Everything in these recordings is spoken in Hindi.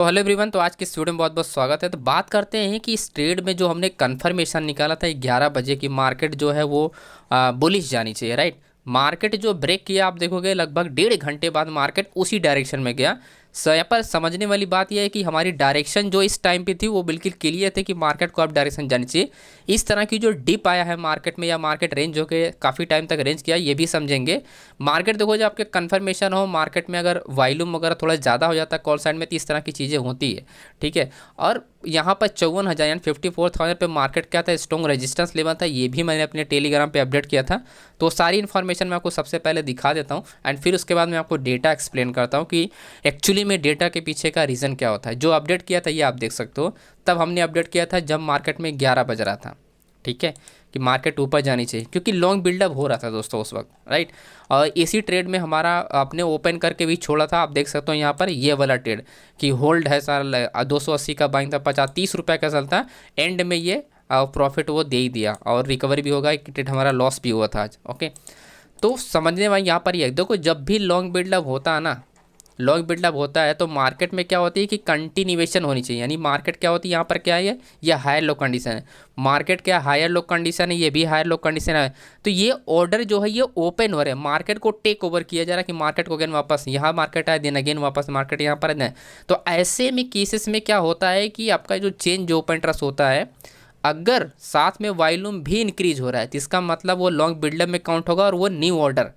तो हेलो एवरीवन। तो आज के स्टूडियो में बहुत बहुत स्वागत है। तो बात करते हैं कि इस ट्रेड में जो हमने कंफर्मेशन निकाला था 11 बजे की, मार्केट जो है वो बुलिश जानी चाहिए, राइट। मार्केट जो ब्रेक किया आप देखोगे लगभग 1.5 घंटे बाद मार्केट उसी डायरेक्शन में गया। सो यहाँ पर समझने वाली बात यह है कि हमारी डायरेक्शन जो इस टाइम पे थी वो बिल्कुल क्लियर थी कि मार्केट को अब डायरेक्शन जानी चाहिए। इस तरह की जो डिप आया है मार्केट में या मार्केट रेंज हो के काफ़ी टाइम तक रेंज किया, ये भी समझेंगे। मार्केट देखो जब आपके कन्फर्मेशन हो, मार्केट में अगर वॉल्यूम वगैरह थोड़ा ज़्यादा हो जाता है कॉल साइड में, तो इस तरह की चीज़ें होती है, ठीक है। और यहाँ पर 54,000 यानी 54,000 पे मार्केट क्या था, स्ट्रॉन्ग रेजिस्टेंस लेवल था, ये भी मैंने अपने टेलीग्राम पे अपडेट किया था। तो सारी इन्फॉर्मेशन मैं आपको सबसे पहले दिखा देता हूँ एंड फिर उसके बाद मैं आपको डेटा एक्सप्लेन करता हूँ कि एक्चुअली में डेटा के पीछे का रीज़न क्या होता है। जो अपडेट किया था ये आप देख सकते हो, तब हमने अपडेट किया था जब मार्केट में 11 बज रहा था, ठीक है, कि मार्केट ऊपर जानी चाहिए क्योंकि लॉन्ग बिल्डअप हो रहा था दोस्तों उस वक्त, राइट। और इसी ट्रेड में हमारा आपने ओपन करके भी छोड़ा था, आप देख सकते हो यहाँ पर ये वाला ट्रेड कि होल्ड है सर, 280 का बाइंग था, 50-30 रुपये का चलता, एंड में ये प्रॉफिट वो दे ही दिया और रिकवरी भी होगा। एक ट्रेड हमारा लॉस भी हुआ था आज, ओके। तो समझने वाली यहाँ पर ये देखो, जब भी लॉन्ग बिल्डअप होता है ना, लॉन्ग बिल्डअप होता है तो मार्केट में क्या होती है कि कंटिन्यूएशन होनी चाहिए। यानी मार्केट क्या होती है, यहाँ पर क्या है, ये हायर लो कंडीशन है। मार्केट क्या हायर लो कंडीशन है, ये भी हायर लो कंडीशन है। तो ये ऑर्डर जो है ये ओपन हो रहे हैं, मार्केट को टेक ओवर किया जा रहा है कि मार्केट को अगेन वापस यहाँ मार्केट आए, देन अगेन वापस मार्केट यहाँ पर है। तो ऐसे में केसेस में क्या होता है कि आपका जो चेंज ओपन इंटरेस्ट होता है, अगर साथ में वॉल्यूम भी इंक्रीज हो रहा है तो इसका मतलब वो लॉन्ग बिल्डअप में काउंट होगा और वो न्यू ऑर्डर,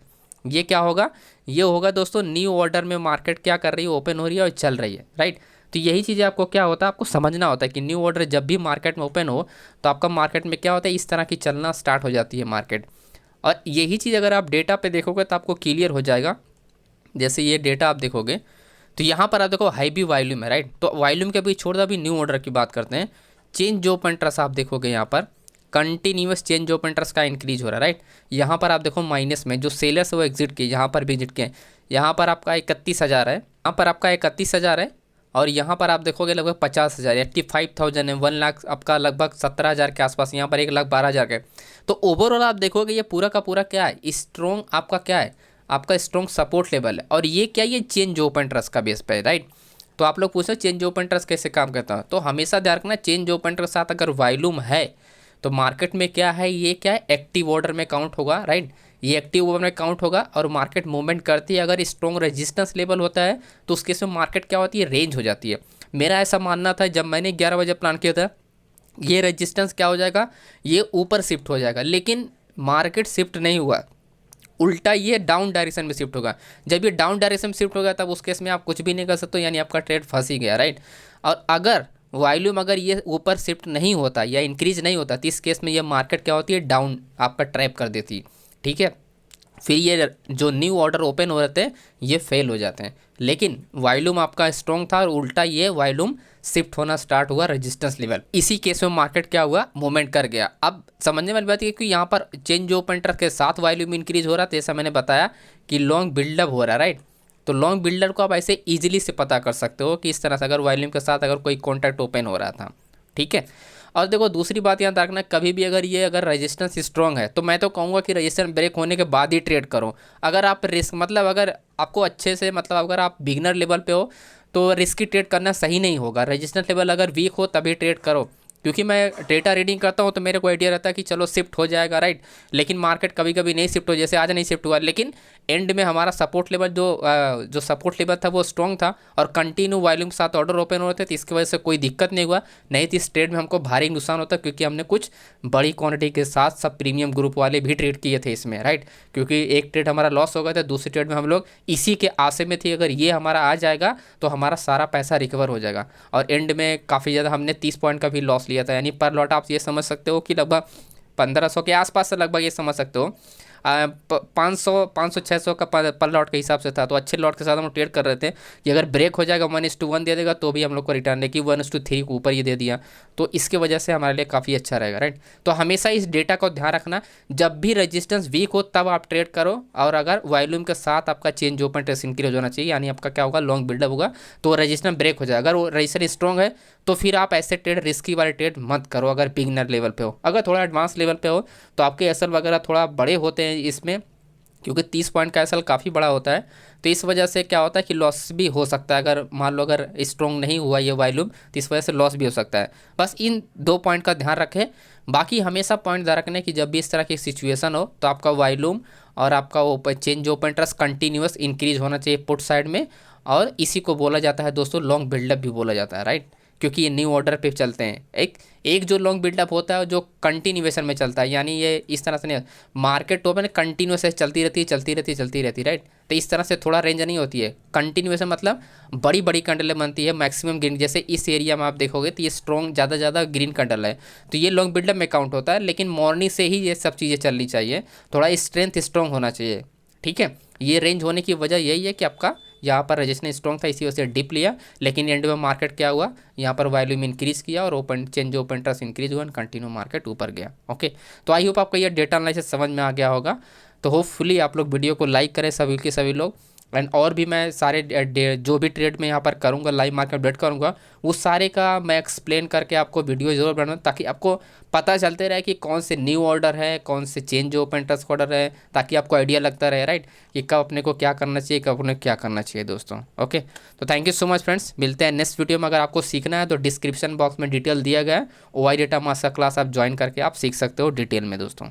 ये क्या होगा, ये होगा दोस्तों न्यू ऑर्डर में मार्केट क्या कर रही है, ओपन हो रही है और चल रही है, राइट। तो यही चीज़ें आपको क्या होता है, आपको समझना होता है कि न्यू ऑर्डर जब भी मार्केट में ओपन हो तो आपका मार्केट में क्या होता है, इस तरह की चलना स्टार्ट हो जाती है मार्केट। और यही चीज़ अगर आप डेटा पे देखोगे तो आपको क्लियर हो जाएगा। जैसे ये डेटा आप देखोगे तो यहाँ पर आप देखो हाई भी वॉल्यूम है, राइट। तो वॉल्यूम के अभी छोड़ दो, अभी न्यू ऑर्डर की बात करते हैं। चेंज ओपन इंटरेस्ट आप देखोगे यहाँ पर कंटिन्यूस चेंज ओपन इंटरेस्ट का इंक्रीज हो रहा है, राइट। यहाँ पर आप देखो माइनस में जो सेलर्स वो एग्जिट किए, यहाँ पर भी एग्जिट किए। यहाँ पर आपका 31,000 है, यहाँ पर आपका 31,000 है, और यहाँ पर आप देखोगे लगभग 50,000, 85,000 है, 1 लाख आपका लगभग 17,000 के आसपास, यहाँ पर 1,12,000 का। तो ओवरऑल आप देखोगे ये पूरा का पूरा क्या है, स्ट्रॉन्ग आपका क्या है, आपका स्ट्रॉन्ग सपोर्ट लेवल है। और ये क्या, ये चेंज ओपन ट्रस्ट का बेस पे है, राइट। तो आप लोग पूछो चेंज ओपन ट्रस्ट कैसे काम करता है, तो हमेशा ध्यान रखना चेंज ओपन ट्रस्ट साथ अगर वॉल्यूम है तो मार्केट में क्या है, ये क्या है, एक्टिव ऑर्डर में काउंट होगा, राइट। ये एक्टिव ऑर्डर में काउंट होगा और मार्केट मूवमेंट करती है। अगर स्ट्रॉन्ग रेजिस्टेंस लेवल होता है तो उसके से मार्केट क्या होती है, रेंज हो जाती है। मेरा ऐसा मानना था जब मैंने 11 बजे प्लान किया था, ये रेजिस्टेंस क्या हो जाएगा, ये ऊपर शिफ्ट हो जाएगा, लेकिन मार्केट शिफ्ट नहीं हुआ, उल्टा ये डाउन डायरेक्शन में शिफ्ट होगा। जब ये डाउन डायरेक्शन में शिफ्ट होगा तब उस केस में आप कुछ भी नहीं कर सकते, यानी आपका ट्रेड फंस ही गया, राइट। और अगर वॉल्यूम अगर ये ऊपर शिफ्ट नहीं होता या इंक्रीज नहीं होता तो इस केस में ये मार्केट क्या होती है, डाउन आपका ट्रैप कर देती है, ठीक है। फिर ये जो न्यू ऑर्डर ओपन हो रहे थे ये फेल हो जाते हैं। लेकिन वॉल्यूम आपका स्ट्रॉन्ग था और उल्टा ये वॉल्यूम शिफ्ट होना स्टार्ट हुआ रेजिस्टेंस लेवल, इसी केस में मार्केट क्या हुआ, मूवमेंट कर गया। अब समझने वाली बात है कि यहाँ पर चेंज ओपन इंटरेस्ट के साथ वॉल्यूम इंक्रीज हो रहा था, जैसा मैंने बताया कि लॉन्ग बिल्डअप हो रहा है, राइट। तो लॉन्ग बिल्डर को आप ऐसे इजीली से पता कर सकते हो कि इस तरह से अगर वॉल्यूम के साथ अगर कोई कॉन्टैक्ट ओपन हो रहा था, ठीक है। और देखो दूसरी बात यहाँ रखना, कभी भी अगर ये अगर रेजिस्टेंस स्ट्रॉन्ग है तो मैं तो कहूँगा कि रेजिस्टेंस ब्रेक होने के बाद ही ट्रेड करो। अगर आप रिस्क मतलब अगर आपको अच्छे से मतलब अगर आप बिगनर लेवल पे हो तो रिस्की ट्रेड करना सही नहीं होगा। रेजिस्टेंस लेवल अगर वीक हो तभी ट्रेड करो, क्योंकि मैं डेटा रीडिंग करता हूँ तो मेरे को आइडिया रहता है कि चलो शिफ्ट हो जाएगा, राइट। लेकिन मार्केट कभी कभी नहीं शिफ्ट हो, जैसे आज नहीं शिफ्ट हुआ, लेकिन एंड में हमारा सपोर्ट लेवल जो सपोर्ट लेवल था वो स्ट्रॉन्ग था और कंटिन्यू वॉल्यूम के साथ ऑर्डर ओपन हो रहे थे, तो इसकी वजह से कोई दिक्कत नहीं हुआ। नहीं तो इस ट्रेड में हमको भारी नुकसान होता क्योंकि हमने कुछ बड़ी क्वांटिटी के साथ सब प्रीमियम ग्रुप वाले भी ट्रेड किए थे इसमें, राइट। क्योंकि एक ट्रेड हमारा लॉस हो गया था, दूसरी ट्रेड में हम लोग इसी के आशे में थे अगर ये हमारा आ जाएगा तो हमारा सारा पैसा रिकवर हो जाएगा। और एंड में काफ़ी ज़्यादा हमने 30 पॉइंट का भी लॉस लिया था, यानी पर लॉट आप ये समझ सकते हो कि लगभग 1500 के आसपास से लगभग ये समझ सकते हो 500 600 का पर लॉट के हिसाब से था। तो अच्छे लॉट के साथ हम ट्रेड कर रहे थे कि अगर ब्रेक हो जाएगा 1:1 दे देगा तो भी हम लोग को रिटर्न, लेकिन 1:3 के ऊपर ये दे दिया, तो इसकी वजह से हमारे लिए काफ़ी अच्छा रहेगा, राइट। तो हमेशा इस डेटा को ध्यान रखना, जब भी रेजिस्टेंस वीक हो तब आप ट्रेड करो, और अगर वॉल्यूम के साथ आपका चेंज ओपन इंटरेस्ट इंक्रीज होना चाहिए, यानी आपका क्या होगा, लॉन्ग बिल्डअप होगा तो रेजिस्टेंस ब्रेक हो जाएगा। अगर वो रेजिस्टेंस स्ट्रॉन्ग है तो फिर आप ऐसे ट्रेड रिस्की वाले ट्रेड मत करो अगर बिगिनर लेवल पे हो। अगर थोड़ा एडवांस लेवल पे हो तो आपके एसएल वगैरह थोड़ा बड़े होते हैं इसमें, क्योंकि 30 पॉइंट का एसएल काफ़ी बड़ा होता है, तो इस वजह से क्या होता है कि लॉस भी हो सकता है, अगर मान लो अगर स्ट्रॉन्ग नहीं हुआ ये वॉल्यूम तो इस वजह से लॉस भी हो सकता है। बस इन 2 पॉइंट का ध्यान रखें। बाकी हमेशा पॉइंट ध्यान रखना है कि जब भी इस तरह की सिचुएशन हो तो आपका वॉल्यूम और आपका open change open interest continuous increase होना चाहिए पुट साइड में, और इसी को बोला जाता है दोस्तों लॉन्ग बिल्डअप भी बोला जाता है, राइट। क्योंकि ये न्यू ऑर्डर पे चलते हैं। एक एक जो लॉन्ग बिल्डअप होता है जो कंटिन्यूएशन में चलता है, यानी ये इस तरह से नहीं, मार्केट ओपन कंटिन्यूस चलती रहती है चलती रहती है चलती रहती है, राइट। तो इस तरह से थोड़ा रेंज नहीं होती है। कंटिन्यूएशन मतलब बड़ी बड़ी कैंडलें बनती है मैक्सिमम ग्रीन, जैसे इस एरिया में आप देखोगे तो ये स्ट्रॉन्ग ज़्यादा ज़्यादा ग्रीन कैंडल है, तो ये लॉन्ग बिल्डअप में काउंट होता है। लेकिन मॉर्निंग से ही ये सब चीज़ें चलनी चाहिए, थोड़ा स्ट्रेंथ स्ट्रॉन्ग होना चाहिए, ठीक है। ये रेंज होने की वजह यही है कि आपका यहाँ पर रेजिस्टेंस स्ट्रॉन्ग था, इसी वजह से डिप लिया, लेकिन एंड में मार्केट क्या हुआ, यहाँ पर वॉल्यूम इंक्रीज किया और open change open interest increase हुआ, कंटिन्यू मार्केट ऊपर गया। ओके, तो आई होप आपको ये डेटा एनालिसिस समझ में आ गया होगा। तो होपफुली आप लोग वीडियो को लाइक करें सभी के सभी लोग। एंड और भी मैं सारे जो भी ट्रेड में यहाँ पर करूँगा, लाइव मार्केट अपडेट करूँगा, वो सारे का मैं एक्सप्लेन करके आपको वीडियो ज़रूर बनाऊँ, ताकि आपको पता चलते रहे कि कौन से न्यू ऑर्डर है, कौन से चेंज ओपन इंटरेस्ट ऑर्डर है, ताकि आपको आइडिया लगता रहे, राइट, कि कब अपने को क्या करना चाहिए, कब अपने क्या करना चाहिए दोस्तों। ओके, तो thank you so much friends, मिलते हैं नेक्स्ट वीडियो में। अगर आपको सीखना है तो डिस्क्रिप्शन बॉक्स में डिटेल दिया गया है, OI डेटा मास्टर क्लास आप ज्वाइन करके आप सीख सकते हो डिटेल में दोस्तों।